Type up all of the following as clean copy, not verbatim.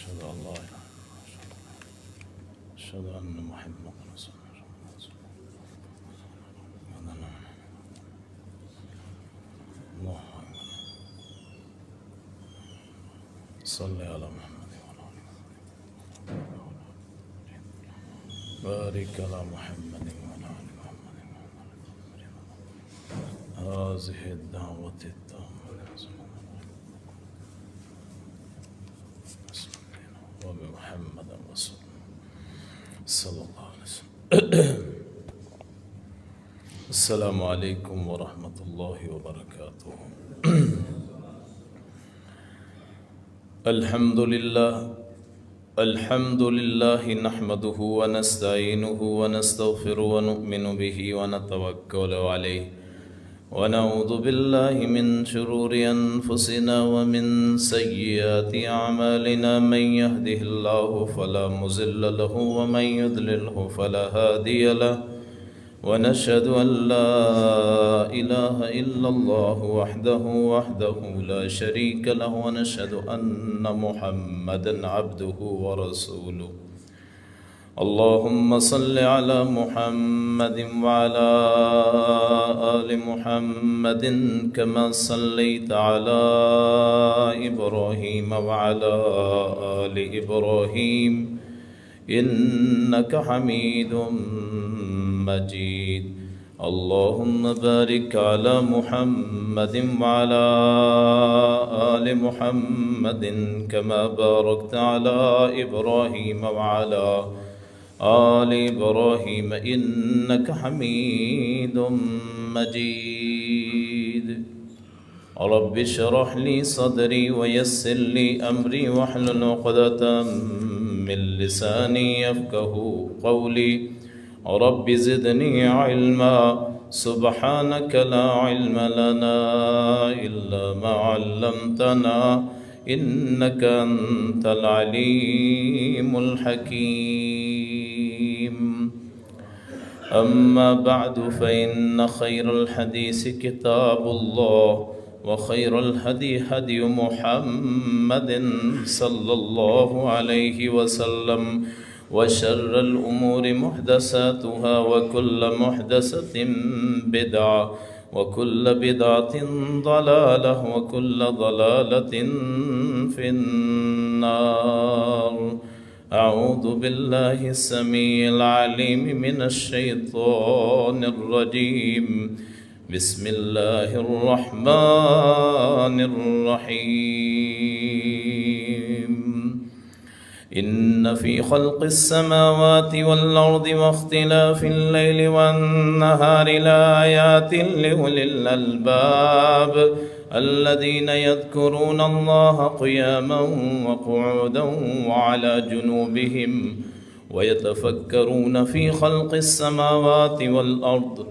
أشهد أن لا إله إلا الله أشهد أن محمدا رسول الله صل على محمد وعلى آل محمد بارك على محمد وعلى آل محمد هذه الدعوة التامة وبمحمد رسول صلى الله عليه وسلم. السلام علیکم ورحمۃ اللہ وبرکاتہ. الحمد للہ نحمده ونستعینه ونستغفره ونؤمن به ونتوکل علیہ ونعوذ باللہ من شرور انفسنا ومن سیئات اعمالنا من يهده الله فلا مضل له ومن يضلله فلا هادي له ونشهد أن لا إله إلا الله وحده لا شريك له ونشهد أن محمدا عبده ورسوله. اللهم صل على محمد وعلى آل محمد كما صليت على إبراهيم وعلى آل إبراهيم إنك حميد مجيد. اللهم بارك على محمد وعلى آل محمد كما باركت على إبراهيم وعلى آل إبراهيم إنك حميد مجيد. رب اشرح لي صدري ويسر لي أمري واحلل عقدة من لساني يفقه قولي. رب زدني علما سبحانك لا علم لنا إلا ما علمتنا إنك أنت العليم الحكيم. أما بعد فإن خير الحديث كتاب الله وخير الهدي هدي محمد صلى الله عليه وسلم وشر الأمور محدثاتها وكل محدثة بدعة وكل بدعة ضلالة وكل ضلالة في النار. أعوذ بالله السميع العليم من الشيطان الرجيم. بسم الله الرحمن الرحيم. إن في خلق السماوات والأرض واختلاف الليل والنهار لآيات لأولي الألباب الذين يذكرون الله قياما وقعودا وعلى جنوبهم ويتفكرون في خلق السماوات والأرض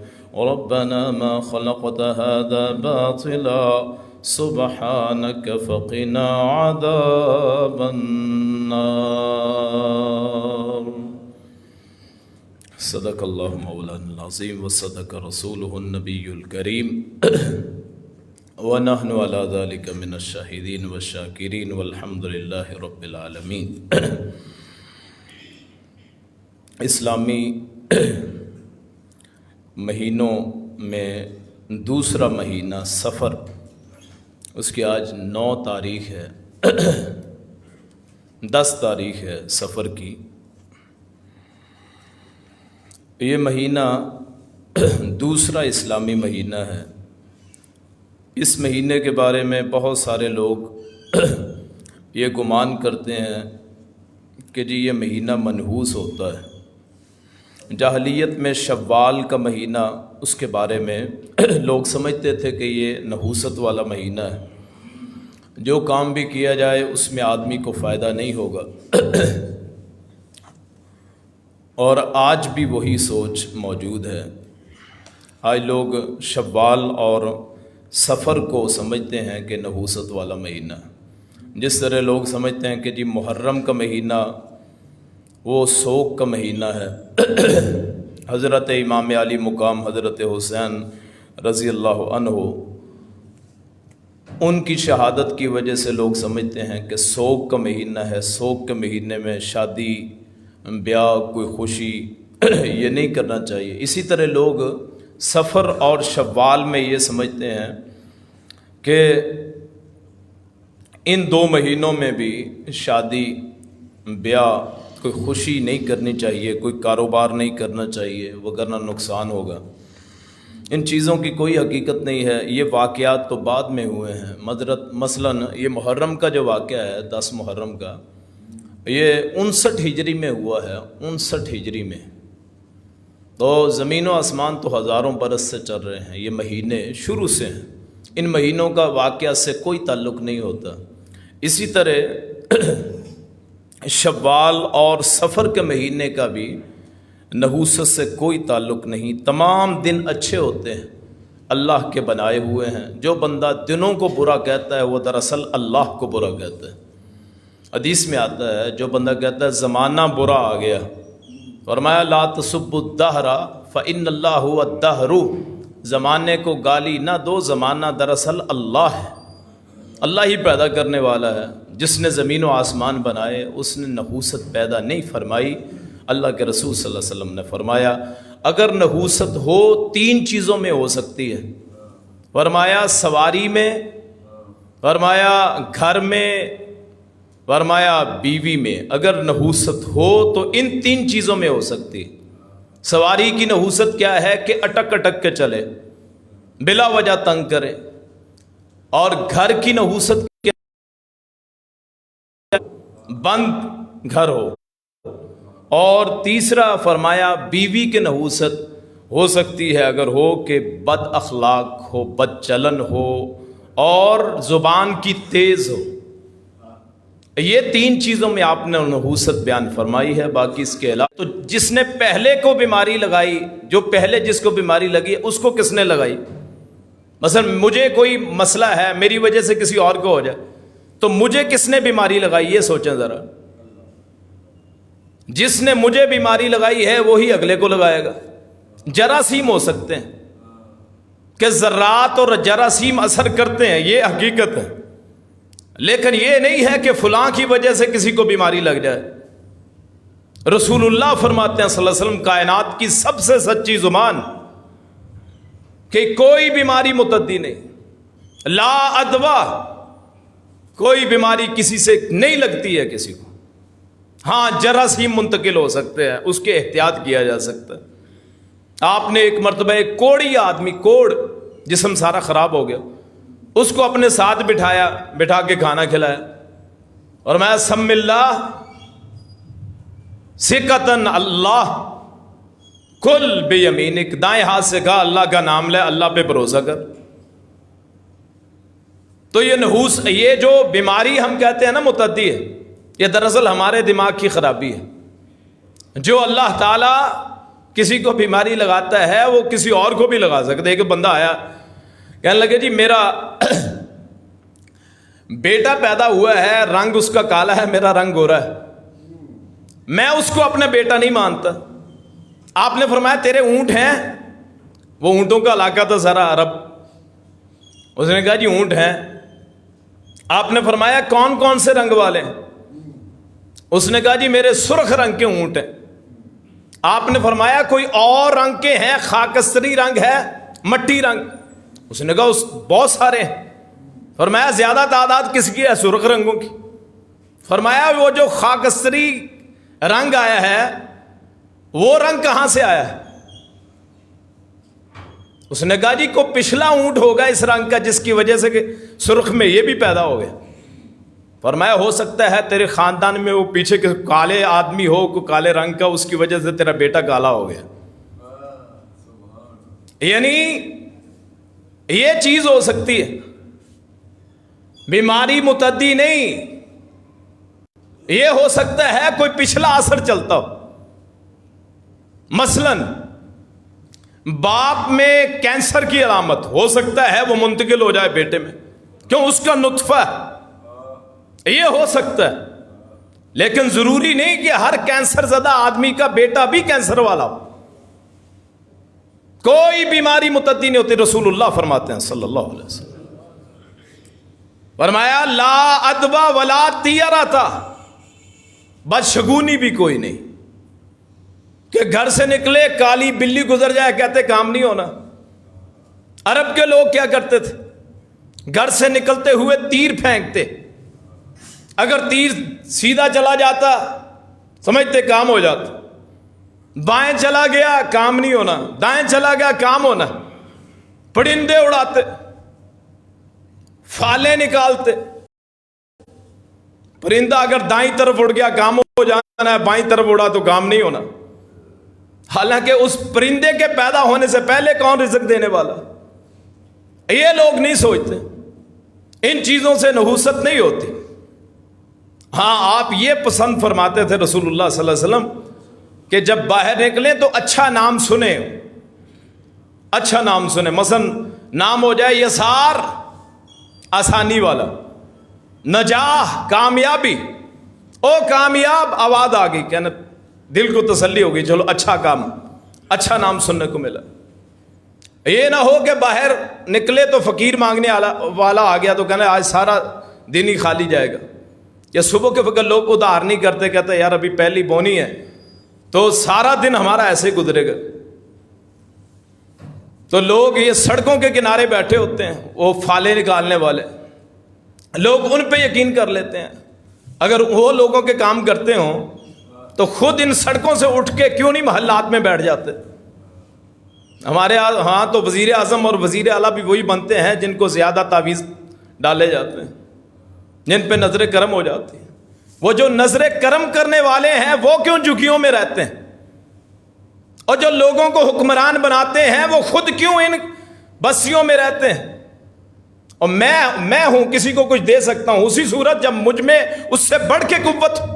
ربنا ما خلقت هذا باطلا سبحانك فقنا عذاب النار. صدق اللہ مولانا العظیم وصدق رسولہ النبی الکریم ونحن على ذلك من الشاہدین والشاکرین والحمد للہ رب العالمین. اسلامی مہینوں میں دوسرا مہینہ سفر، اس کی آج 9 تاریخ ہے، 10 تاریخ ہے سفر کی. یہ مہینہ دوسرا اسلامی مہینہ ہے. اس مہینے کے بارے میں بہت سارے لوگ یہ گمان کرتے ہیں کہ جی یہ مہینہ منحوس ہوتا ہے. جاہلیت میں شوال کا مہینہ، اس کے بارے میں لوگ سمجھتے تھے کہ یہ نحوست والا مہینہ ہے، جو کام بھی کیا جائے اس میں آدمی کو فائدہ نہیں ہوگا. اور آج بھی وہی سوچ موجود ہے. آج لوگ شوال اور سفر کو سمجھتے ہیں کہ نحوست والا مہینہ، جس طرح لوگ سمجھتے ہیں کہ جی محرم کا مہینہ وہ سوگ کا مہینہ ہے. حضرت امام علی مقام حضرت حسین رضی اللہ عنہ ان کی شہادت کی وجہ سے لوگ سمجھتے ہیں کہ سوگ کا مہینہ ہے، سوگ کے مہینے میں شادی بیاہ کوئی خوشی یہ نہیں کرنا چاہیے۔ اسی طرح لوگ سفر اور شوال میں یہ سمجھتے ہیں کہ ان 2 مہینوں میں بھی شادی بیاہ کوئی خوشی نہیں کرنی چاہیے، کوئی کاروبار نہیں کرنا چاہیے، وگرنہ نقصان ہوگا۔ ان چیزوں کی کوئی حقیقت نہیں ہے، یہ واقعات تو بعد میں ہوئے ہیں۔ مثلاً یہ محرم کا جو واقعہ ہے، 10 محرم کا، یہ 59 ہجری میں ہوا ہے، 59 ہجری میں۔ تو زمین و آسمان تو ہزاروں برس سے چل رہے ہیں، یہ مہینے شروع سے ہیں، ان مہینوں کا واقعہ سے کوئی تعلق نہیں ہوتا۔ اسی طرح شوال اور سفر کے مہینے کا بھی نحوست سے کوئی تعلق نہیں۔ تمام دن اچھے ہوتے ہیں، اللہ کے بنائے ہوئے ہیں۔ جو بندہ دنوں کو برا کہتا ہے وہ دراصل اللہ کو برا کہتا ہے۔ حدیث میں آتا ہے جو بندہ کہتا ہے زمانہ برا آ گیا، فرمایا لا تسبوا الدہر فإن اللہ هو الدہر، زمانے کو گالی نہ دو، زمانہ دراصل اللہ ہے، اللہ ہی پیدا کرنے والا ہے۔ جس نے زمین و آسمان بنائے اس نے نحوست پیدا نہیں فرمائی۔ اللہ کے رسول صلی اللہ علیہ وسلم نے فرمایا اگر نحوست ہو 3 چیزوں میں ہو سکتی ہے، فرمایا سواری میں، فرمایا گھر میں، فرمایا بیوی میں۔ اگر نحوست ہو تو ان 3 چیزوں میں ہو سکتی۔ سواری کی نحوست کیا ہے کہ اٹک اٹک کے چلے، بلا وجہ تنگ کرے، اور گھر کی نحوست کیا بند گھر ہو، اور تیسرا فرمایا بیوی کی نحوست ہو سکتی ہے اگر ہو کہ بد اخلاق ہو، بد چلن ہو، اور زبان کی تیز ہو۔ یہ 3 چیزوں میں آپ نے نحوست بیان فرمائی ہے۔ باقی اس کے علاوہ تو جس نے پہلے کو بیماری لگائی، جو پہلے جس کو بیماری لگی اس کو کس نے لگائی؟ مثلا مجھے کوئی مسئلہ ہے، میری وجہ سے کسی اور کو ہو جائے تو مجھے کس نے بیماری لگائی؟ یہ سوچیں ذرا۔ جس نے مجھے بیماری لگائی ہے وہی اگلے کو لگائے گا۔ جراثیم ہو سکتے ہیں کہ ذرات اور جراثیم اثر کرتے ہیں، یہ حقیقت ہے، لیکن یہ نہیں ہے کہ فلاں کی وجہ سے کسی کو بیماری لگ جائے۔ رسول اللہ فرماتے ہیں صلی اللہ علیہ وسلم کائنات کی سب سے سچی زبان کہ کوئی بیماری متعدی نہیں، لا ادوا، کوئی بیماری کسی سے نہیں لگتی ہے کسی کو۔ ہاں جراثیم منتقل ہو سکتے ہیں، اس کے احتیاط کیا جا سکتا ہے۔ آپ نے ایک مرتبہ ایک کوڑی آدمی، کوڑ جسم سارا خراب ہو گیا، اس کو اپنے ساتھ بٹھا کے کھانا کھلایا، اور میں سم اللہ سکتن اللہ کل بیمینک، دائیں ہاتھ سے کہا اللہ کا نام لے، اللہ پہ بھروسہ کر۔ تو یہ جو بیماری ہم کہتے ہیں نا متعدی ہے، یہ دراصل ہمارے دماغ کی خرابی ہے۔ جو اللہ تعالیٰ کسی کو بیماری لگاتا ہے وہ کسی اور کو بھی لگا سکتا ہے۔ ایک بندہ آیا کہنے لگے جی میرا بیٹا پیدا ہوا ہے، رنگ اس کا کالا ہے، میرا رنگ گورا ہے، میں اس کو اپنا بیٹا نہیں مانتا۔ آپ نے فرمایا تیرے اونٹ ہیں؟ وہ اونٹوں کا علاقہ تھا سارا عرب۔ اس نے کہا جی اونٹ ہیں۔ آپ نے فرمایا کون کون سے رنگ والے؟ اس نے کہا جی میرے سرخ رنگ کے اونٹ ہیں۔ آپ نے فرمایا کوئی اور رنگ کے ہیں؟ خاکستری رنگ ہے، مٹی رنگ؟ اس نے کہا بہت سارے ہیں۔ فرمایا زیادہ تعداد کس کی ہے؟ سرخ رنگوں کی۔ فرمایا وہ جو خاکستری رنگ آیا ہے وہ رنگ کہاں سے آیا ہے؟ اس نے کہا جی کو پچھلا اونٹ ہوگا اس رنگ کا جس کی وجہ سے کہ سرخ میں یہ بھی پیدا ہو گیا۔ فرمایا ہو سکتا ہے تیرے خاندان میں وہ پیچھے کے کالے آدمی ہو، کو کالے رنگ کا، اس کی وجہ سے تیرا بیٹا کالا ہو گیا۔ یعنی یہ چیز ہو سکتی ہے، بیماری متعدی نہیں۔ یہ ہو سکتا ہے کوئی پچھلا اثر چلتا ہو، مثلاً باپ میں کینسر کی علامت ہو سکتا ہے وہ منتقل ہو جائے بیٹے میں، کیوں؟ اس کا نطفہ ہے، یہ ہو سکتا ہے، لیکن ضروری نہیں کہ ہر کینسر زدہ آدمی کا بیٹا بھی کینسر والا ہو۔ کوئی بیماری متعدی نہیں ہوتی، رسول اللہ فرماتے ہیں صلی اللہ علیہ وسلم۔ فرمایا لا ادبا ولا طیرہ تھا، بدشگونی بھی کوئی نہیں کہ گھر سے نکلے کالی بلی گزر جائے کہتے کام نہیں ہونا۔ عرب کے لوگ کیا کرتے تھے؟ گھر سے نکلتے ہوئے تیر پھینکتے، اگر تیر سیدھا چلا جاتا سمجھتے کام ہو جاتا، بائیں چلا گیا کام نہیں ہونا، دائیں چلا گیا کام ہونا۔ پرندے اڑاتے، فالیں نکالتے، پرندہ اگر دائیں طرف اڑ گیا کام ہو جانا ہے، بائیں طرف اڑا تو کام نہیں ہونا۔ حالانکہ اس پرندے کے پیدا ہونے سے پہلے کون رزق دینے والا؟ یہ لوگ نہیں سوچتے، ان چیزوں سے نحوست نہیں ہوتی۔ ہاں آپ یہ پسند فرماتے تھے رسول اللہ صلی اللہ علیہ وسلم کہ جب باہر نکلیں تو اچھا نام سنیں، اچھا نام سنیں۔ مثلا نام ہو جائے یسار، آسانی والا، نجاح کامیابی، او کامیاب، آواز آ گئی، کہنا دل کو تسلی ہو گئی، چلو اچھا کام، اچھا نام سننے کو ملا۔ یہ نہ ہو کہ باہر نکلے تو فقیر مانگنے والا آ گیا تو کہنا آج سارا دن ہی خالی جائے گا۔ یا صبح کے وقت لوگ ادھار نہیں کرتے، کہتے یار ابھی پہلی بونی ہے تو سارا دن ہمارا ایسے ہی گزرے گا۔ تو لوگ یہ سڑکوں کے کنارے بیٹھے ہوتے ہیں، وہ فالے نکالنے والے لوگ، ان پہ یقین کر لیتے ہیں۔ اگر وہ لوگوں کے کام کرتے ہوں تو خود ان سڑکوں سے اٹھ کے کیوں نہیں محلات میں بیٹھ جاتے؟ ہمارے ہاں تو وزیر اعظم اور وزیر اعلیٰ بھی وہی بنتے ہیں جن کو زیادہ تعویذ ڈالے جاتے ہیں، جن پہ نظر کرم ہو جاتی ہے۔ وہ جو نظر کرم کرنے والے ہیں وہ کیوں جھگیوں میں رہتے ہیں؟ اور جو لوگوں کو حکمران بناتے ہیں وہ خود کیوں ان بستیوں میں رہتے ہیں؟ اور میں ہوں، کسی کو کچھ دے سکتا ہوں اسی صورت جب مجھ میں اس سے بڑھ کے قوت ہو۔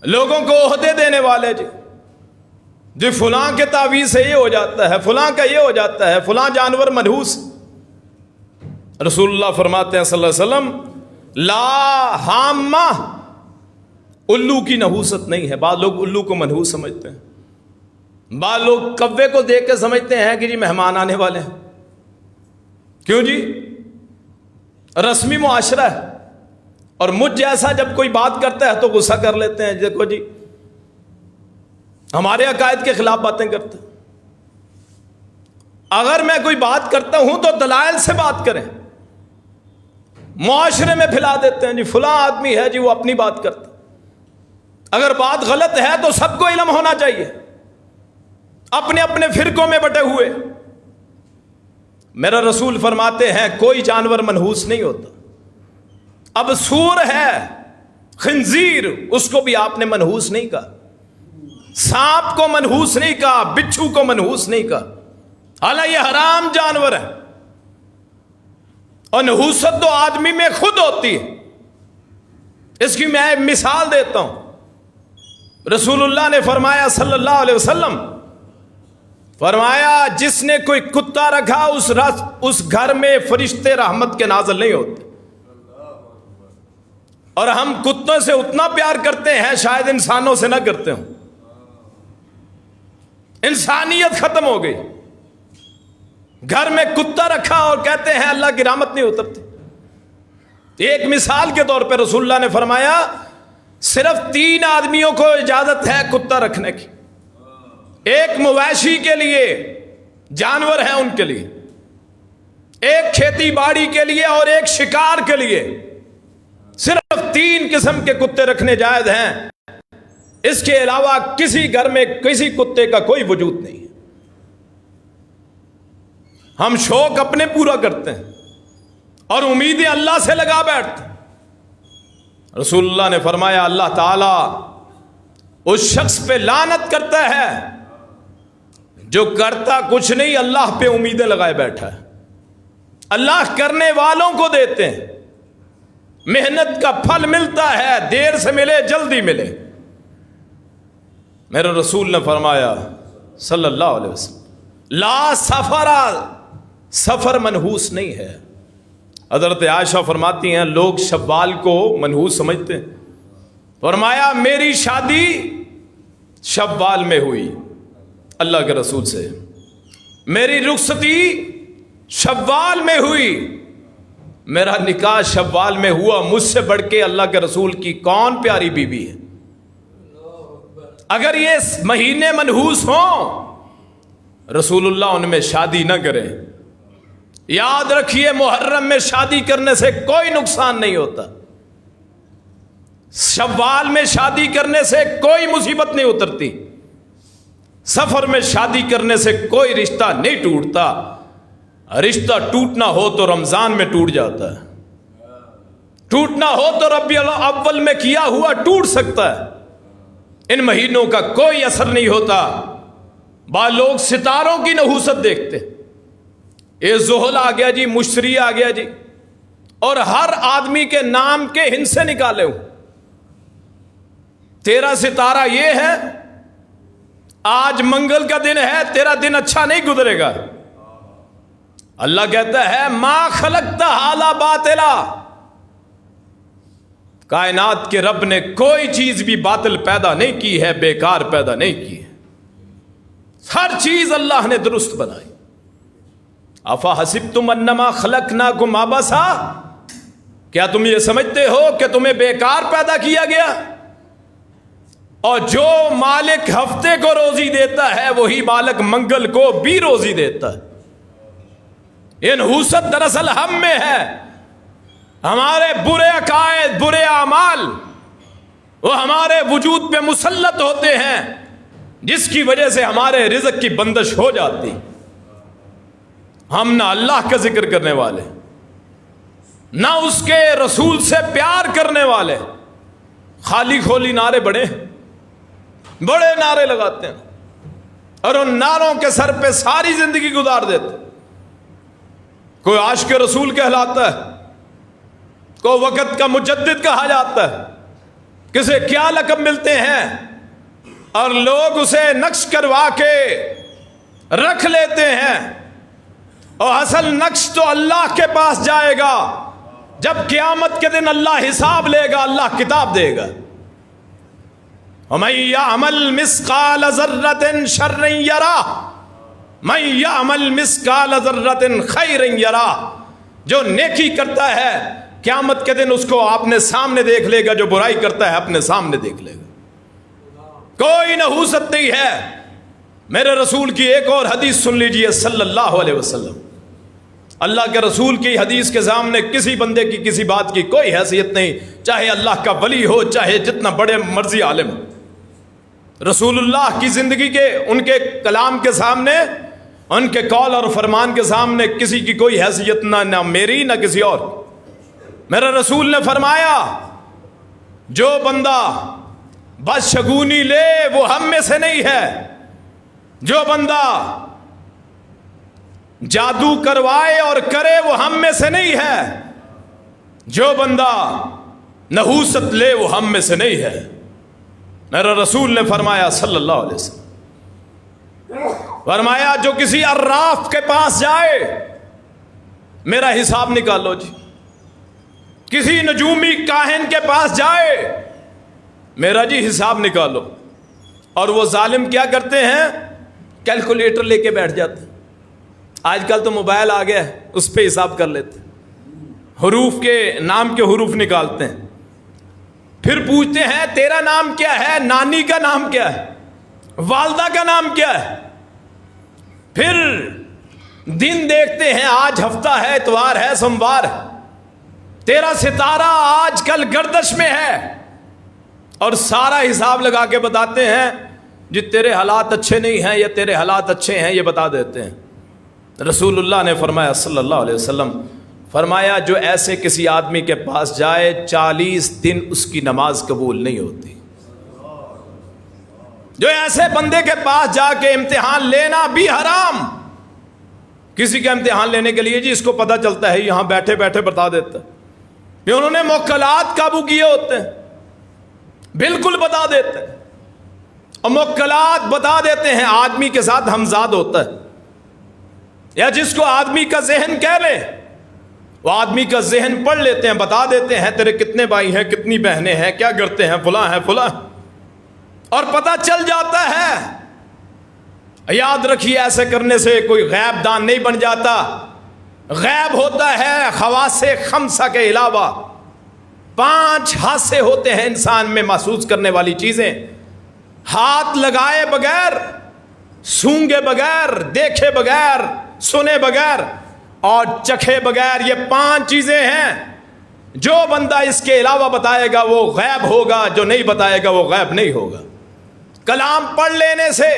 لوگوں کو عہدے دینے والے جی فلاں کے تعویذ سے یہ ہو جاتا ہے، فلاں کا یہ ہو جاتا ہے، فلاں جانور منحوس۔ رسول اللہ فرماتے ہیں صلی اللہ علیہ وسلم لا حامہ، الو کی نحوست نہیں ہے۔ بعض لوگ الو کو منحوس سمجھتے ہیں، بعض لوگ کوے کو دیکھ کے سمجھتے ہیں کہ جی مہمان آنے والے ہیں۔ کیوں جی؟ رسمی معاشرہ ہے، اور مجھ جیسا جب کوئی بات کرتا ہے تو غصہ کر لیتے ہیں، دیکھو جی ہمارے عقائد کے خلاف باتیں کرتے ہیں۔ اگر میں کوئی بات کرتا ہوں تو دلائل سے بات کریں۔ معاشرے میں پھیلا دیتے ہیں جی فلاں آدمی ہے جی وہ اپنی بات کرتا۔ اگر بات غلط ہے تو سب کو علم ہونا چاہیے، اپنے اپنے فرقوں میں بٹے ہوئے۔ میرا رسول فرماتے ہیں کوئی جانور منحوس نہیں ہوتا۔ اب سور ہے، خنزیر، اس کو بھی آپ نے منحوس نہیں کہا، سانپ کو منحوس نہیں کہا، بچھو کو منحوس نہیں کہا، حالانکہ یہ حرام جانور ہے۔ اور نحوست تو آدمی میں خود ہوتی ہے۔ اس کی میں مثال دیتا ہوں۔ رسول اللہ نے فرمایا صلی اللہ علیہ وسلم، فرمایا جس نے کوئی کتا رکھا اس گھر میں فرشتے رحمت کے نازل نہیں ہوتے۔ اور ہم کتوں سے اتنا پیار کرتے ہیں شاید انسانوں سے نہ کرتے ہوں۔ انسانیت ختم ہو گئی۔ گھر میں کتا رکھا اور کہتے ہیں اللہ کی رحمت نہیں اترتی۔ ایک مثال کے طور پہ رسول اللہ نے فرمایا صرف 3 آدمیوں کو اجازت ہے کتا رکھنے کی، ایک مویشی کے لیے، جانور ہیں ان کے لیے، ایک کھیتی باڑی کے لیے اور ایک شکار کے لیے۔ صرف 3 قسم کے کتے رکھنے جائز ہیں، اس کے علاوہ کسی گھر میں کسی کتے کا کوئی وجود نہیں ہے۔ ہم شوق اپنے پورا کرتے ہیں اور امیدیں اللہ سے لگا بیٹھتے ہیں۔ رسول اللہ نے فرمایا اللہ تعالیٰ اس شخص پہ لعنت کرتا ہے جو کرتا کچھ نہیں، اللہ پہ امیدیں لگائے بیٹھا ہے۔ اللہ کرنے والوں کو دیتے ہیں، محنت کا پھل ملتا ہے، دیر سے ملے جلدی ملے۔ میرے رسول نے فرمایا صلی اللہ علیہ وسلم لا سفر، سفر منحوس نہیں ہے۔ حضرت عائشہ فرماتی ہیں لوگ شوال کو منحوس سمجھتے ہیں، فرمایا میری شادی شوال میں ہوئی اللہ کے رسول سے، میری رخصتی شوال میں ہوئی، میرا نکاح شوال میں ہوا، مجھ سے بڑھ کے اللہ کے رسول کی کون پیاری بیوی ہے؟ اگر یہ مہینے منحوس ہوں، رسول اللہ ان میں شادی نہ کریں۔ یاد رکھیے، محرم میں شادی کرنے سے کوئی نقصان نہیں ہوتا، شوال میں شادی کرنے سے کوئی مصیبت نہیں اترتی، سفر میں شادی کرنے سے کوئی رشتہ نہیں ٹوٹتا۔ رشتہ ٹوٹنا ہو تو رمضان میں ٹوٹ جاتا ہے، ٹوٹنا ہو تو ربیع الاول میں کیا ہوا ٹوٹ سکتا ہے۔ ان مہینوں کا کوئی اثر نہیں ہوتا۔ بعض لوگ ستاروں کی نحوست دیکھتے، یہ زحل آ گیا جی، مشتری آ گیا جی، اور ہر آدمی کے نام کے ہندسے نکالے ہوں، تیرا ستارہ یہ ہے، آج منگل کا دن ہے، تیرا دن اچھا نہیں گزرے گا۔ اللہ کہتا ہے ما خلقت ھذا باطلا، کائنات کے رب نے کوئی چیز بھی باطل پیدا نہیں کی ہے، بیکار پیدا نہیں کی ہے، ہر چیز اللہ نے درست بنائی۔ افحسبتم انما خلقناکم عبثا، کیا تم یہ سمجھتے ہو کہ تمہیں بیکار پیدا کیا گیا؟ اور جو مالک ہفتے کو روزی دیتا ہے وہی مالک منگل کو بھی روزی دیتا ہے۔ یہ نحوست دراصل ہم میں ہے، ہمارے برے عقائد، برے اعمال وہ ہمارے وجود پہ مسلط ہوتے ہیں، جس کی وجہ سے ہمارے رزق کی بندش ہو جاتی۔ ہم نہ اللہ کا ذکر کرنے والے، نہ اس کے رسول سے پیار کرنے والے، خالی کھولی نعرے بڑے نعرے لگاتے ہیں، اور ان نعروں کے سر پہ ساری زندگی گزار دیتے۔ کوئی عاشق رسول کہلاتا ہے، کوئی وقت کا مجدد کہا جاتا ہے، کسے کیا لقب ملتے ہیں، اور لوگ اسے نقش کروا کے رکھ لیتے ہیں، اور اصل نقش تو اللہ کے پاس جائے گا۔ جب قیامت کے دن اللہ حساب لے گا، اللہ کتاب دے گا۔ وَمَن يَعْمَلْ مِثْقَالَ ذَرَّةٍ شَرًّا يَرَهُ مَن يَعْمَلْ مِثْقَالَ ذَرَّةٍ خَيْرًا يَرَهُ، جو نیکی کرتا ہے قیامت کے دن اس کو اپنے سامنے دیکھ لے گا، جو برائی کرتا ہے اپنے سامنے دیکھ لے گا۔ کوئی نحوست نہیں ہے۔ میرے رسول کی ایک اور حدیث سن لیجئے صلی اللہ علیہ وسلم۔ اللہ کے رسول کی حدیث کے سامنے کسی بندے کی کسی بات کی کوئی حیثیت نہیں، چاہے اللہ کا ولی ہو، چاہے جتنا بڑے مرضی عالم ہو۔ رسول اللہ کی زندگی کے، ان کے کلام کے سامنے، ان کے قول اور فرمان کے سامنے کسی کی کوئی حیثیت نہ میری نہ کسی اور۔ میرے رسول نے فرمایا، جو بندہ بدشگونی لے وہ ہم میں سے نہیں ہے، جو بندہ جادو کروائے اور کرے وہ ہم میں سے نہیں ہے، جو بندہ نحوست لے وہ ہم میں سے نہیں ہے۔ میرا رسول نے فرمایا صلی اللہ علیہ وسلم، فرمایا جو کسی عراف کے پاس جائے، میرا حساب نکالو جی، کسی نجومی کاہن کے پاس جائے، میرا جی حساب نکالو۔ اور وہ ظالم کیا کرتے ہیں؟ کیلکولیٹر لے کے بیٹھ جاتے ہیں۔ آج کل تو موبائل آ گیا ہے، اس پہ حساب کر لیتے ہیں، حروف کے نام کے حروف نکالتے ہیں، پھر پوچھتے ہیں تیرا نام کیا ہے، نانی کا نام کیا ہے، والدہ کا نام کیا ہے، پھر دن دیکھتے ہیں، آج ہفتہ ہے، اتوار ہے، سوموار ہے، تیرا ستارہ آج کل گردش میں ہے، اور سارا حساب لگا کے بتاتے ہیں جی تیرے حالات اچھے نہیں ہیں یا تیرے حالات اچھے ہیں، یہ بتا دیتے ہیں۔ رسول اللہ نے فرمایا صلی اللہ علیہ وسلم، فرمایا جو ایسے کسی آدمی کے پاس جائے 40 دن اس کی نماز قبول نہیں ہوتی۔ جو ایسے بندے کے پاس جا کے امتحان لینا بھی حرام۔ کسی کا امتحان لینے کے لیے جی اس کو پتہ چلتا ہے، یہاں بیٹھے بیٹھے بتا دیتا ہے کہ انہوں نے موکلات قابو کیے ہوتے ہیں، بالکل بتا دیتے ہیں، اور موکلات بتا دیتے ہیں آدمی کے ساتھ ہمزاد ہوتا ہے، یا جس کو آدمی کا ذہن کہہ لے وہ آدمی کا ذہن پڑھ لیتے ہیں، بتا دیتے ہیں تیرے کتنے بھائی ہیں، کتنی بہنیں ہیں، کیا کرتے ہیں، فلاں ہیں فلاں، اور پتہ چل جاتا ہے۔ یاد رکھیے ایسے کرنے سے کوئی غیب دان نہیں بن جاتا، غیب ہوتا ہے خواص خمسہ کے علاوہ 5 حاسے ہوتے ہیں انسان میں محسوس کرنے والی چیزیں. ہاتھ لگائے بغیر، سونگے بغیر، دیکھے بغیر، سنے بغیر اور چکھے بغیر. یہ 5 چیزیں ہیں. جو بندہ اس کے علاوہ بتائے گا وہ غیب ہوگا، جو نہیں بتائے گا وہ غیب نہیں ہوگا. کلام پڑھ لینے سے،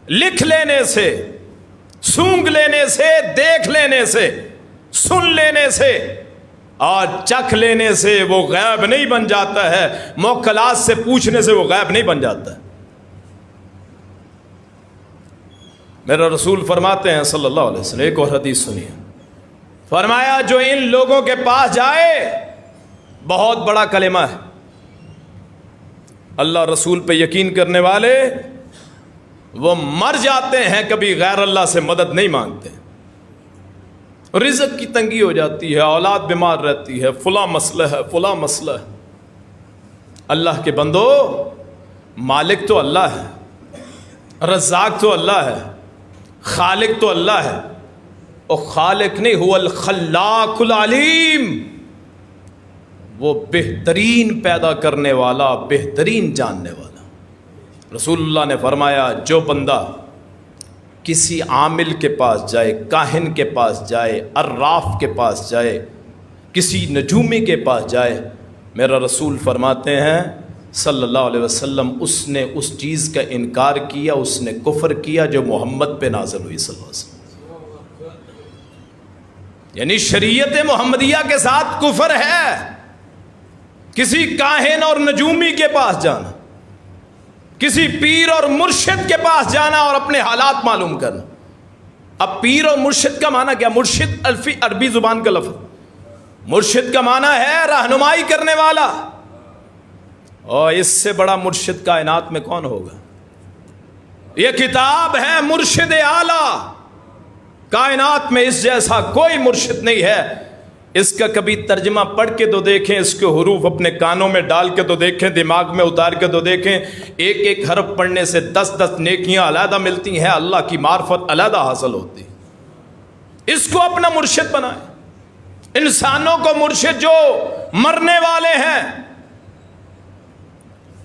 لکھ لینے سے، سونگ لینے سے، دیکھ لینے سے، سن لینے سے اور چکھ لینے سے وہ غیب نہیں بن جاتا ہے. موکلات سے پوچھنے سے وہ غیب نہیں بن جاتا ہے. میرا رسول فرماتے ہیں صلی اللہ علیہ وسلم، ایک اور حدیث سنیے، فرمایا جو ان لوگوں کے پاس جائے بہت بڑا کلمہ ہے. اللہ رسول پہ یقین کرنے والے وہ مر جاتے ہیں، کبھی غیر اللہ سے مدد نہیں مانگتے. رزق کی تنگی ہو جاتی ہے، اولاد بیمار رہتی ہے، فلاں مسئلہ ہے، فلاں مسئلہ ہے. اللہ کے بندو، مالک تو اللہ ہے، رزاق تو اللہ ہے، خالق تو اللہ ہے. اور خالق نہیں، هو الخلاق العلیم، وہ بہترین پیدا کرنے والا، بہترین جاننے والا. رسول اللہ نے فرمایا جو بندہ کسی عامل کے پاس جائے، کاہن کے پاس جائے، عراف کے پاس جائے، کسی نجومی کے پاس جائے، میرا رسول فرماتے ہیں صلی اللہ علیہ وسلم اس نے اس چیز کا انکار کیا، اس نے کفر کیا جو محمد پہ نازل ہوئی صلی اللہ علیہ وسلم. یعنی شریعت محمدیہ کے ساتھ کفر ہے کسی کاہن اور نجومی کے پاس جانا، کسی پیر اور مرشد کے پاس جانا اور اپنے حالات معلوم کرنا. اب پیر اور مرشد کا معنی کیا؟ مرشد عربی زبان کا لفظ، مرشد کا معنی ہے رہنمائی کرنے والا، اور اس سے بڑا مرشد کائنات میں کون ہوگا؟ یہ کتاب ہے مرشد اعلیٰ، کائنات میں اس جیسا کوئی مرشد نہیں ہے. اس کا کبھی ترجمہ پڑھ کے تو دیکھیں، اس کے حروف اپنے کانوں میں ڈال کے تو دیکھیں، دماغ میں اتار کے تو دیکھیں. ایک ایک حرف پڑھنے سے 10 نیکیاں علیحدہ ملتی ہیں، اللہ کی معرفت علیحدہ حاصل ہوتی. اس کو اپنا مرشد بنائیں. انسانوں کو مرشد جو مرنے والے ہیں،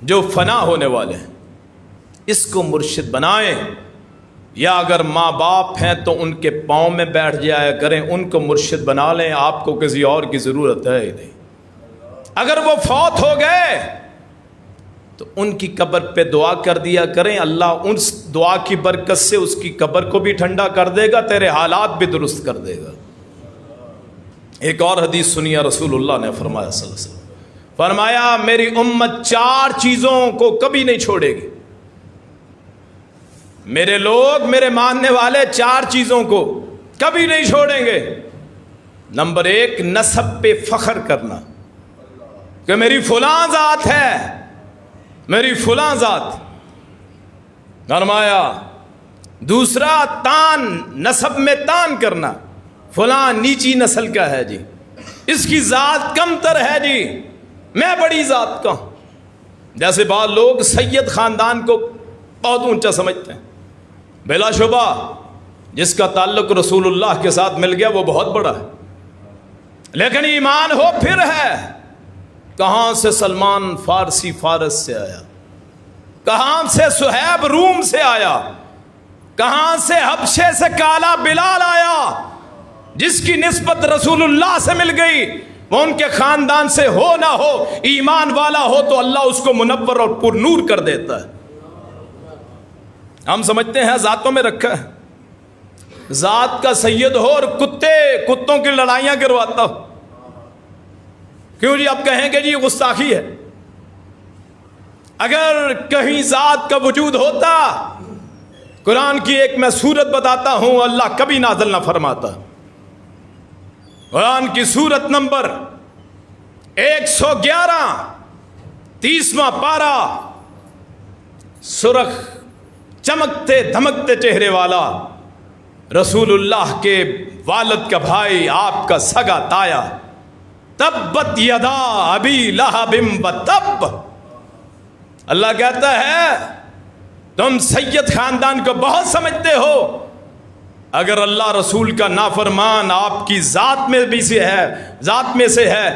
جو فنا ہونے والے ہیں، اس کو مرشد بنائیں. یا اگر ماں باپ ہیں تو ان کے پاؤں میں بیٹھ جایا کریں، ان کو مرشد بنا لیں. آپ کو کسی اور کی ضرورت ہے ہی نہیں. اگر وہ فوت ہو گئے تو ان کی قبر پہ دعا کر دیا کریں، اللہ اس دعا کی برکت سے اس کی قبر کو بھی ٹھنڈا کر دے گا، تیرے حالات بھی درست کر دے گا. ایک اور حدیث سنیے، رسول اللہ نے فرمایا صلی اللہ علیہ وسلم، فرمایا میری امت 4 چیزوں کو کبھی نہیں چھوڑے گی. میرے لوگ، میرے ماننے والے 4 چیزوں کو کبھی نہیں چھوڑیں گے. نمبر 1، نسب پہ فخر کرنا کہ میری فلاں ذات ہے، میری فلاں ذات. فرمایا دوسرا، تان، نسب میں تان کرنا، فلاں نیچی نسل کا ہے جی، اس کی ذات کم تر ہے جی، میں بڑی ذات کا ہوں. جیسے بعض لوگ سید خاندان کو بہت اونچا سمجھتے ہیں. بلا شبہ جس کا تعلق رسول اللہ کے ساتھ مل گیا وہ بہت بڑا ہے، لیکن ایمان ہو پھر ہے. کہاں سے سلمان فارسی فارس سے آیا، کہاں سے صہیب روم سے آیا، کہاں سے حبشے سے کالا بلال آیا. جس کی نسبت رسول اللہ سے مل گئی وہ ان کے خاندان سے ہو نہ ہو، ایمان والا ہو تو اللہ اس کو منور اور پر نور کر دیتا ہے. ہم سمجھتے ہیں ذاتوں میں رکھا ہے، ذات کا سید ہو اور کتوں کی لڑائیاں کرواتا ہو. کیوں جی؟ آپ کہیں گے جی گستاخی ہے. اگر کہیں ذات کا وجود ہوتا، قرآن کی ایک میں سورت بتاتا ہوں، اللہ کبھی نازل نہ فرماتا. قرآن کی سورت نمبر 111، 30واں پارہ، سرخ چمکتے دھمکتے چہرے والا رسول اللہ کے والد کا بھائی، آپ کا سگا تایا، تبت یدا ابی لہب وتب. اللہ کہتا ہے تم سید خاندان کو بہت سمجھتے ہو، اگر اللہ رسول کا نافرمان آپ کی ذات میں سے ہے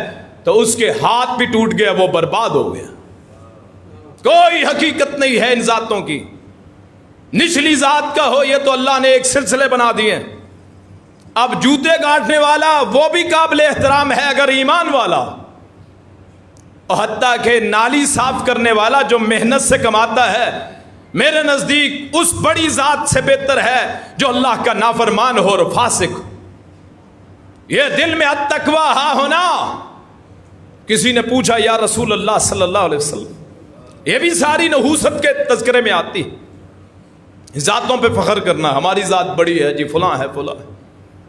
تو اس کے ہاتھ بھی ٹوٹ گیا، وہ برباد ہو گیا. کوئی حقیقت نہیں ہے ان ذاتوں کی. نچلی ذات کا ہو، یہ تو اللہ نے ایک سلسلے بنا دیے. اب جوتے گانٹنے والا وہ بھی قابل احترام ہے اگر ایمان والا، اور حتیٰ کہ نالی صاف کرنے والا جو محنت سے کماتا ہے، میرے نزدیک اس بڑی ذات سے بہتر ہے جو اللہ کا نافرمان ہو اور فاسق ہو. یہ دل میں التقویٰ ہاں ہونا. کسی نے پوچھا یا رسول اللہ صلی اللہ علیہ وسلم، یہ بھی ساری نحوست کے تذکرے میں آتی، ذاتوں پہ فخر کرنا، ہماری ذات بڑی ہے جی، فلاں ہے فلاں ہے.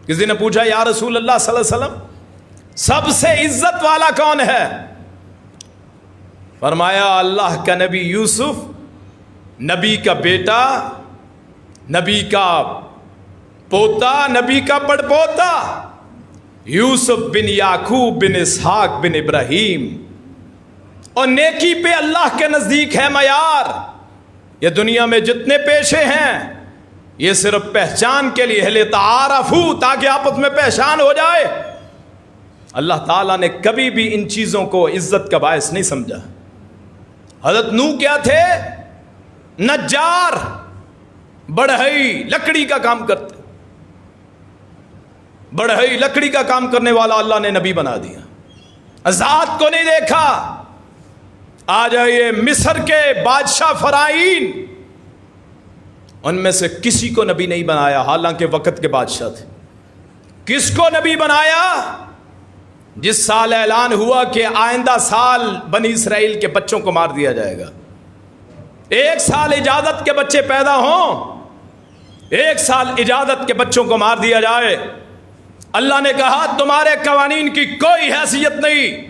کسی نے پوچھا یا رسول اللہ صلی اللہ علیہ وسلم سب سے عزت والا کون ہے؟ فرمایا اللہ کا نبی یوسف، نبی کا بیٹا، نبی کا پوتا، نبی کا پڑپوتا، یوسف بن یعقوب بن اسحاق بن ابراہیم. اور نیکی پہ اللہ کے نزدیک ہے معیار. یہ دنیا میں جتنے پیشے ہیں یہ صرف پہچان کے لیے ہے، لتعارفوا، تاکہ آپس میں پہچان ہو جائے. اللہ تعالیٰ نے کبھی بھی ان چیزوں کو عزت کا باعث نہیں سمجھا. حضرت نوح کیا تھے؟ نجار، بڑھئی لکڑی کا کام کرتے، بڑھئی لکڑی کا کام کرنے والا اللہ نے نبی بنا دیا. ذات کو نہیں دیکھا. آ جائیے مصر کے بادشاہ فرعون، ان میں سے کسی کو نبی نہیں بنایا حالانکہ وقت کے بادشاہ تھے. کس کو نبی بنایا؟ جس سال اعلان ہوا کہ آئندہ سال بنی اسرائیل کے بچوں کو مار دیا جائے گا، 1 سال اجازت کے بچے پیدا ہوں، 1 سال اجازت کے بچوں کو مار دیا جائے. اللہ نے کہا تمہارے قوانین کی کوئی حیثیت نہیں،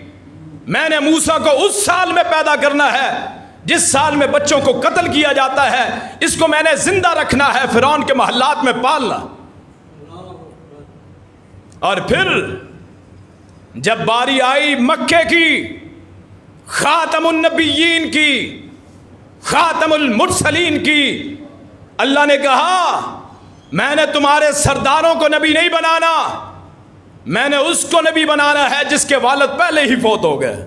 میں نے موسیٰ کو اس سال میں پیدا کرنا ہے جس سال میں بچوں کو قتل کیا جاتا ہے، اس کو میں نے زندہ رکھنا ہے، فرعون کے محلات میں پالنا. اور پھر جب باری آئی مکے کی، خاتم النبیین کی، خاتم المرسلین کی، اللہ نے کہا میں نے تمہارے سرداروں کو نبی نہیں بنانا، میں نے اس کو نبی بنانا ہے جس کے والد پہلے ہی فوت ہو گئے،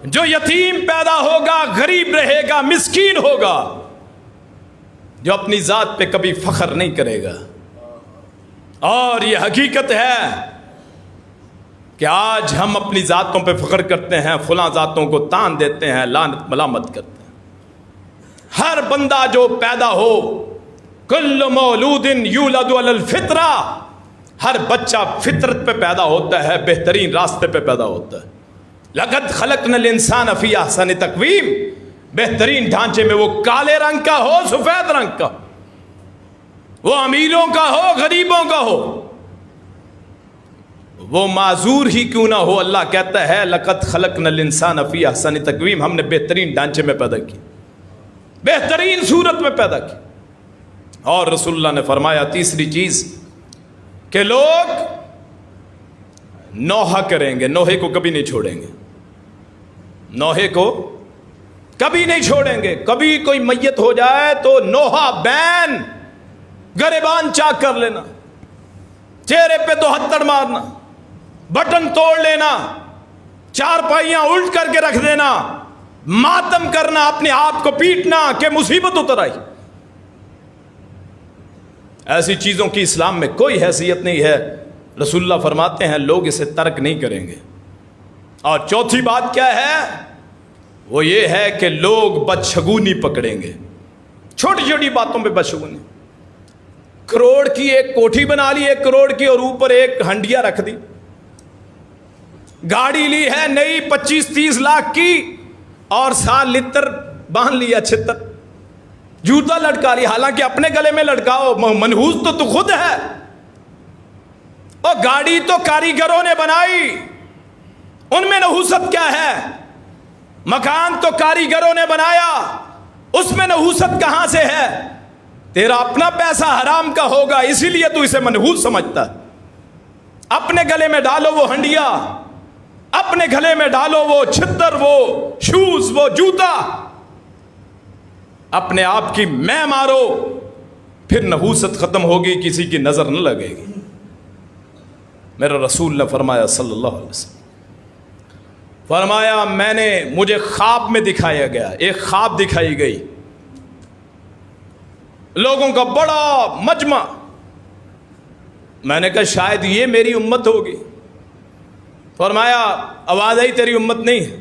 جو یتیم پیدا ہوگا، غریب رہے گا، مسکین ہوگا، جو اپنی ذات پہ کبھی فخر نہیں کرے گا. اور یہ حقیقت ہے کہ آج ہم اپنی ذاتوں پہ فخر کرتے ہیں، فلاں ذاتوں کو تان دیتے ہیں، لعنت ملامت کرتے ہیں. ہر بندہ جو پیدا ہو، کل مولود یولد علی الفطرہ، ہر بچہ فطرت پہ پیدا ہوتا ہے، بہترین راستے پہ پیدا ہوتا ہے. لقد خلقنا الانسان فی احسن تقویم، بہترین ڈھانچے میں، وہ کالے رنگ کا ہو، سفید رنگ کا، وہ امیروں کا ہو، غریبوں کا ہو، وہ معذور ہی کیوں نہ ہو. اللہ کہتا ہے لقد خلقنا الانسان فی احسن تقویم، ہم نے بہترین ڈھانچے میں پیدا کی، بہترین صورت میں پیدا کی. اور رسول اللہ نے فرمایا تیسری چیز کہ لوگ نوحہ کریں گے، نوحے کو کبھی نہیں چھوڑیں گے، نوحے کو کبھی نہیں چھوڑیں گے. کبھی کوئی میت ہو جائے تو نوحہ بین، گریبان چاک کر لینا، چہرے پہ 72 مارنا، بٹن توڑ لینا، 4 پائیاں الٹ کر کے رکھ دینا، ماتم کرنا، اپنے آپ کو پیٹنا کہ مصیبت اتر آئی. ایسی چیزوں کی اسلام میں کوئی حیثیت نہیں ہے. رسول اللہ فرماتے ہیں لوگ اسے ترک نہیں کریں گے. اور چوتھی بات کیا ہے؟ وہ یہ ہے کہ لوگ بدشگونی پکڑیں گے، چھوٹی چھوٹی باتوں پہ بدشگونی. کروڑ کی ایک کوٹھی بنا لی، 1 کروڑ کی، اور اوپر ایک ہنڈیا رکھ دی. گاڑی لی ہے نئی 25-30 لاکھ کی، اور 7 لیٹر باندھ لیا 76، جوتا لٹکا لی، حالانکہ اپنے گلے میں لٹکاؤ، منحوس تو خود ہے. اور گاڑی تو کاریگروں نے بنائی، ان میں نحوست کیا ہے؟ مکان تو کاریگروں نے بنایا، اس میں نحوست کہاں سے ہے؟ تیرا اپنا پیسہ حرام کا ہوگا، اسی لیے تو اسے منحوس سمجھتا ہے. اپنے گلے میں ڈالو وہ ہنڈیا، اپنے گلے میں ڈالو وہ چھتر، وہ شوز، وہ جوتا، اپنے آپ کی میں مارو پھر نحوست ختم ہوگی، کسی کی نظر نہ لگے گی۔ میرے رسول نے فرمایا صلی اللہ علیہ وسلم، فرمایا مجھے خواب میں دکھایا گیا، ایک خواب دکھائی گئی، لوگوں کا بڑا مجمع۔ میں نے کہا شاید یہ میری امت ہوگی۔ فرمایا آواز آئی تیری امت نہیں ہے،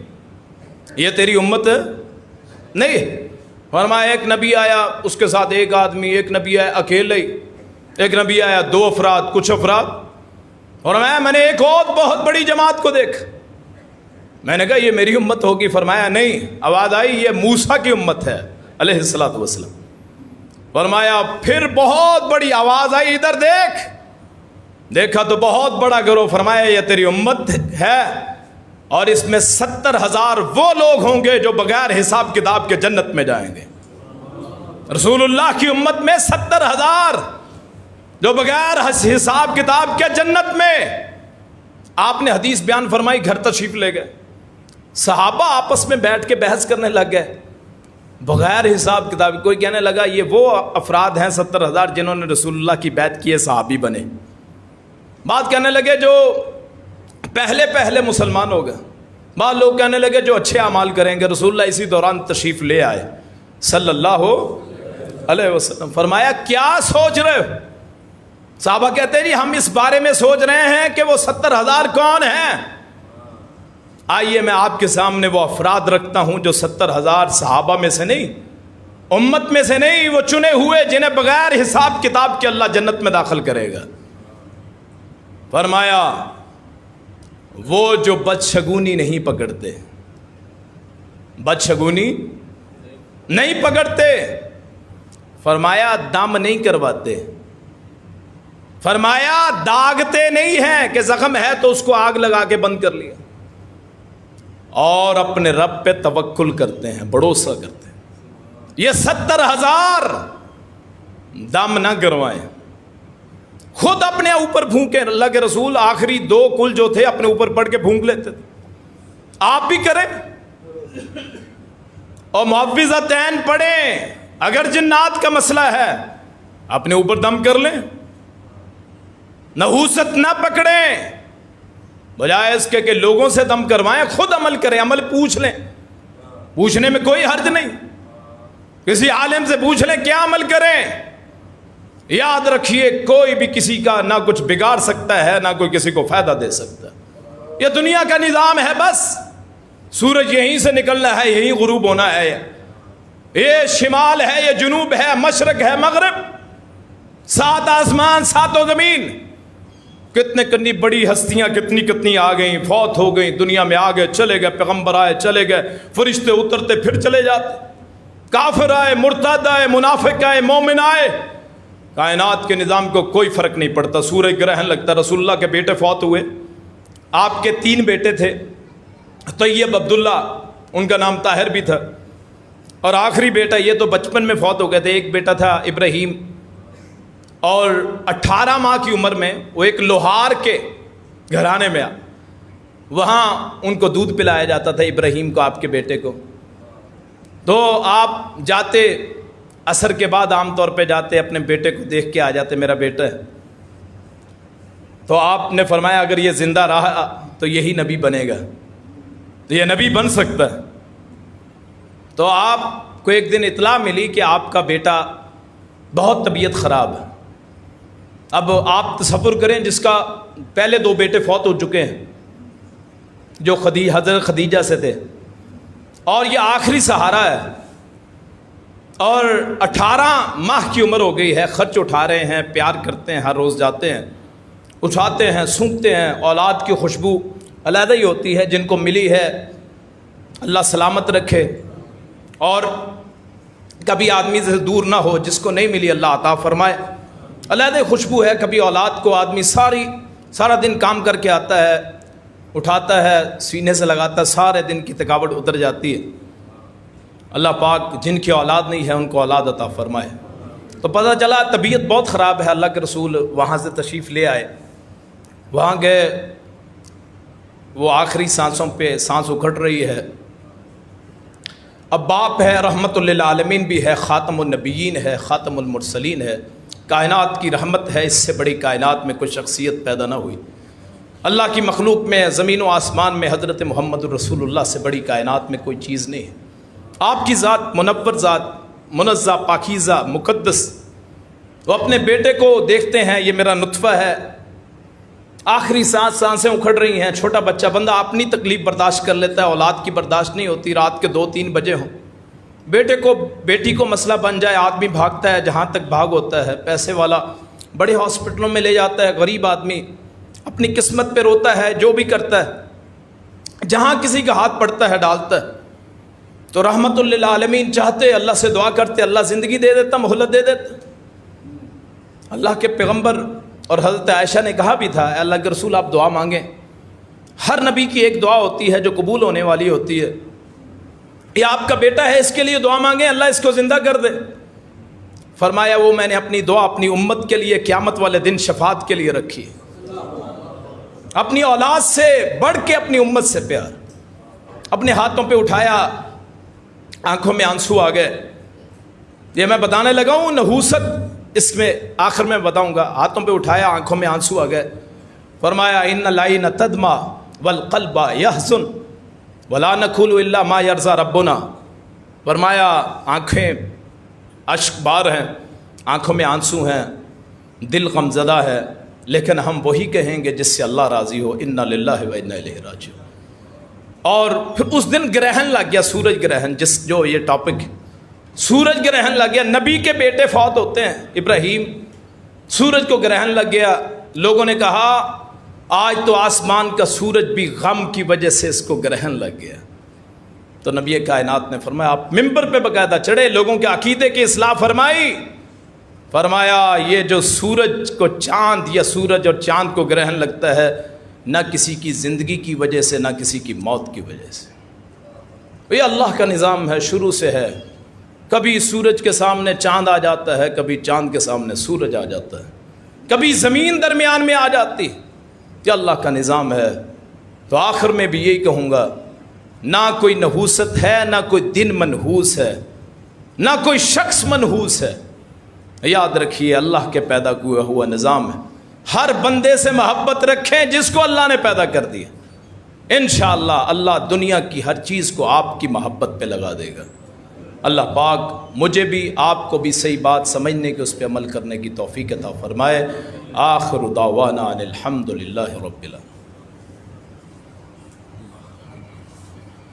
یہ تیری امت نہیں ہے۔ فرمایا ایک نبی آیا، اس کے ساتھ ایک آدمی، ایک نبی آیا اکیلے، ایک نبی آیا 2 افراد، کچھ افراد۔ فرمایا میں نے ایک اور بہت بڑی جماعت کو دیکھا۔ میں نے کہا یہ میری امت ہوگی۔ فرمایا نہیں، آواز آئی یہ موسیٰ کی امت ہے علیہ الصلوۃ والسلام۔ فرمایا پھر بہت بڑی آواز آئی، ادھر دیکھ۔ دیکھا تو بہت بڑا گروہ۔ فرمایا یہ تیری امت ہے، اور اس میں 70,000 وہ لوگ ہوں گے جو بغیر حساب کتاب کے جنت میں جائیں گے۔ رسول اللہ کی امت میں 70,000 جو بغیر حساب کتاب کے جنت میں۔ آپ نے حدیث بیان فرمائی، گھر تشریف لے گئے، صحابہ آپس میں بیٹھ کے بحث کرنے لگ گئے بغیر حساب کتاب۔ کوئی کہنے لگا یہ وہ افراد ہیں 70,000 جنہوں نے رسول اللہ کی بیعت کی ہے، صحابی بنے۔ بعض کہنے لگے جو پہلے مسلمان ہو گئے، بعض لوگ کہنے لگے جو اچھے اعمال کریں گے۔ رسول اللہ اسی دوران تشریف لے آئے صلی اللہ علیہ وسلم۔ فرمایا کیا سوچ رہے ہو؟ صحابہ کہتے ہیں جی ہم اس بارے میں سوچ رہے ہیں کہ وہ 70,000 کون ہیں۔ آئیے میں آپ کے سامنے وہ افراد رکھتا ہوں جو 70,000 صحابہ میں سے نہیں، امت میں سے نہیں، وہ چنے ہوئے جنہیں بغیر حساب کتاب کے اللہ جنت میں داخل کرے گا۔ فرمایا وہ جو بدشگونی نہیں پکڑتے، بدشگونی نہیں پکڑتے، فرمایا دم نہیں کرواتے، فرمایا داغتے نہیں ہیں کہ زخم ہے تو اس کو آگ لگا کے بند کر لیا، اور اپنے رب پہ توکل کرتے ہیں، بھروسہ کرتے ہیں۔ یہ 70,000 دم نہ کروائیں، خود اپنے اوپر پھونکے۔ اللہ کے رسول آخری 2 کل جو تھے اپنے اوپر پڑھ کے پھونک لیتے تھے، آپ بھی کریں اور معوذتین پڑھیں۔ اگر جنات کا مسئلہ ہے اپنے اوپر دم کر لیں، نحوست نہ پکڑیں، بجائے اس کے کہ لوگوں سے دم کروائیں، خود عمل کریں، عمل پوچھ لیں، پوچھنے میں کوئی حرج نہیں، کسی عالم سے پوچھ لیں کیا عمل کریں۔ یاد رکھیے کوئی بھی کسی کا نہ کچھ بگاڑ سکتا ہے، نہ کوئی کسی کو فائدہ دے سکتا ہے۔ یہ دنیا کا نظام ہے، بس سورج یہیں سے نکلنا ہے، یہیں غروب ہونا ہے، یہ شمال ہے، یہ جنوب ہے، مشرق ہے، مغرب، 7 آسمان 7 زمین۔ کتنی بڑی ہستیاں کتنی آ گئیں، فوت ہو گئیں، دنیا میں آ گئے چلے گئے، پیغمبر آئے چلے گئے، فرشتے اترتے پھر چلے جاتے، کافر آئے، مرتد آئے، منافق آئے، مومن آئے، کائنات کے نظام کو کوئی فرق نہیں پڑتا۔ سورج گرہن لگتا۔ رسول اللہ کے بیٹے فوت ہوئے، آپ کے 3 بیٹے تھے، طیب، عبداللہ، ان کا نام طاہر بھی تھا، اور آخری بیٹا یہ تو بچپن میں فوت ہو گئے تھے، ایک بیٹا تھا ابراہیم، اور 18 ماہ کی عمر میں وہ ایک لوہار کے گھرانے میں وہاں ان کو دودھ پلایا جاتا تھا، ابراہیم کو، آپ کے بیٹے کو۔ تو آپ جاتے، عصر کے بعد عام طور پہ جاتے، اپنے بیٹے کو دیکھ کے آ جاتے، میرا بیٹا ہے۔ تو آپ نے فرمایا اگر یہ زندہ رہا تو یہی نبی بنے گا، تو یہ نبی بن سکتا ہے۔ تو آپ کو ایک دن اطلاع ملی کہ آپ کا بیٹا بہت طبیعت خراب ہے۔ اب آپ تصور کریں جس کا پہلے 2 بیٹے فوت ہو چکے ہیں، جو حضرت خدیجہ سے تھے، اور یہ آخری سہارا ہے، اور 18 ماہ کی عمر ہو گئی ہے، خرچ اٹھا رہے ہیں، پیار کرتے ہیں، ہر روز جاتے ہیں، اٹھاتے ہیں، سونگھتے ہیں۔ اولاد کی خوشبو علیحدہ ہی ہوتی ہے، جن کو ملی ہے اللہ سلامت رکھے، اور کبھی آدمی سے دور نہ ہو، جس کو نہیں ملی اللہ عطا فرمائے۔ علیحدہ خوشبو ہے، کبھی اولاد کو آدمی سارا دن کام کر کے آتا ہے، اٹھاتا ہے، سینے سے لگاتا ہے، سارے دن کی تھکاوٹ اتر جاتی ہے۔ اللہ پاک جن کی اولاد نہیں ہے ان کو اولاد عطا فرمائے۔ تو پتہ چلا طبیعت بہت خراب ہے، اللہ کے رسول وہاں سے تشریف لے آئے، وہاں گئے، وہ آخری سانسوں پہ سانس اکھڑ رہی ہے۔ اب باپ ہے، رحمت للعالمین بھی ہے، خاتم النبیین ہے، خاتم المرسلین ہے، کائنات کی رحمت ہے، اس سے بڑی کائنات میں کوئی شخصیت پیدا نہ ہوئی۔ اللہ کی مخلوق میں، زمین و آسمان میں حضرت محمد الرسول اللہ سے بڑی کائنات میں کوئی چیز نہیں ہے۔ آپ کی ذات منور ذات، منزہ، پاکیزہ، مقدس۔ وہ اپنے بیٹے کو دیکھتے ہیں، یہ میرا نطفہ ہے، آخری سانسیں اکھڑ رہی ہیں، چھوٹا بچہ، بندہ اپنی تکلیف برداشت کر لیتا ہے، اولاد کی برداشت نہیں ہوتی، رات کے 2-3 بجے ہوں، بیٹی کو مسئلہ بن جائے، آدمی بھاگتا ہے جہاں تک بھاگ ہوتا ہے، پیسے والا بڑے ہاسپٹلوں میں لے جاتا ہے، غریب آدمی اپنی قسمت پہ روتا ہے، جو بھی کرتا ہے، جہاں کسی کا ہاتھ پڑتا ہے ڈالتا ہے۔ تو رحمت للعالمین چاہتے، اللہ سے دعا کرتے، اللہ زندگی دے دیتا، مہلت دے دیتا۔ اللہ کے پیغمبر اور حضرت عائشہ نے کہا بھی تھا، اے اللہ کے رسول آپ دعا مانگیں۔ ہر نبی کی ایک دعا ہوتی ہے جو قبول ہونے والی ہوتی ہے۔ یہ آپ کا بیٹا ہے، اس کے لیے دعا مانگیں، اللہ اس کو زندہ کر دے۔ فرمایا وہ میں نے اپنی دعا اپنی امت کے لیے قیامت والے دن شفاعت کے لیے رکھی ہے۔ اپنی اولاد سے بڑھ کے اپنی امت سے پیار۔ اپنے ہاتھوں پہ اٹھایا، آنکھوں میں آنسو آ گئے۔ یہ میں بتانے لگا ہوں نحوست، اس میں آخر میں بتاؤں گا۔ ہاتھوں پہ اٹھایا، آنکھوں میں آنسو آ گئے۔ فرمایا ان العین تدمع والقلب یحزن ولا نقول الا ما یرضی ربنا۔ فرمایا آنکھیں اشک بار ہیں، آنکھوں میں آنسو ہیں، دل غمزدہ ہے، لیکن ہم وہی کہیں گے جس سے اللہ راضی ہو، انا للہ و انا الیہ راجعون۔ اور پھر اس دن گرہن لگ گیا، سورج گرہن، جو یہ ٹاپک، سورج گرہن لگ گیا۔ نبی کے بیٹے فوت ہوتے ہیں، ابراہیم، سورج کو گرہن لگ گیا۔ لوگوں نے کہا آج تو آسمان کا سورج بھی غم کی وجہ سے اس کو گرہن لگ گیا۔ تو نبی کائنات نے فرمایا، آپ ممبر پہ باقاعدہ چڑھے، لوگوں کے عقیدے کی اصلاح فرمائی۔ فرمایا یہ جو سورج کو چاند یا سورج اور چاند کو گرہن لگتا ہے، نہ کسی کی زندگی کی وجہ سے، نہ کسی کی موت کی وجہ سے۔ یہ اللہ کا نظام ہے، شروع سے ہے۔ کبھی سورج کے سامنے چاند آ جاتا ہے، کبھی چاند کے سامنے سورج آ جاتا ہے، کبھی زمین درمیان میں آ جاتی ہے۔ یہ اللہ کا نظام ہے۔ تو آخر میں بھی یہی کہوں گا، نہ کوئی نحوست ہے، نہ کوئی دن منحوس ہے، نہ کوئی شخص منحوس ہے۔ یاد رکھیے اللہ کے پیدا کیا ہوا نظام ہے۔ ہر بندے سے محبت رکھیں جس کو اللہ نے پیدا کر دیا، انشاءاللہ اللہ دنیا کی ہر چیز کو آپ کی محبت پہ لگا دے گا۔ اللہ پاک مجھے بھی آپ کو بھی صحیح بات سمجھنے کی، اس پہ عمل کرنے کی توفیق عطا فرمائے۔ آخر دعوانا ان الحمد للہ رب العالمین۔